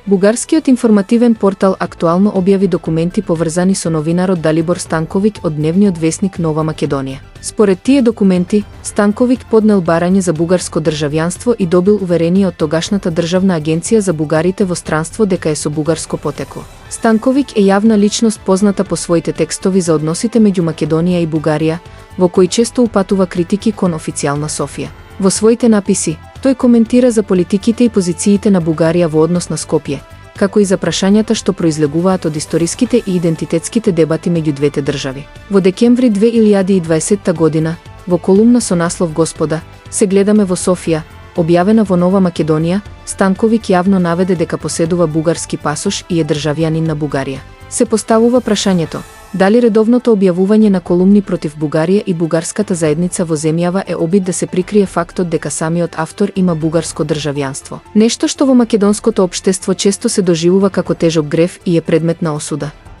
Бугарскиот информативен портал актуално објави документи поврзани со новинарот Далибор Станковиќ од дневниот весник Нова Македонија. Според тие документи, Станковиќ поднел барање за бугарско државјанство и добил уверение од тогашната државна агенција за бугарите во странство дека е со бугарско потекло. Станковиќ е јавна личност позната по своите текстови за односите меѓу Македонија и Бугарија, во кои често упатува критики кон официјална Софија. Во своите написи, тој коментира за политиките и позициите на Бугарија во однос на Скопје, како и за прашањата што произлегуваат од историските и идентитетските дебати меѓу двете држави. Во декември 2020 година, во колумна со наслов "Господа, се гледаме во Софија", објавена во Нова Македонија, Станковиќ јавно наведе дека поседува бугарски пасош и е државјанин на Бугарија. Се поставува прашањето: дали редовното објавување на колумни против Бугарија и бугарската заедница во земјава е обид да се прикрие фактот дека самиот автор има бугарско државјанство? Нешто што во македонското општество често се доживува како тежок грев и е предмет на осуда.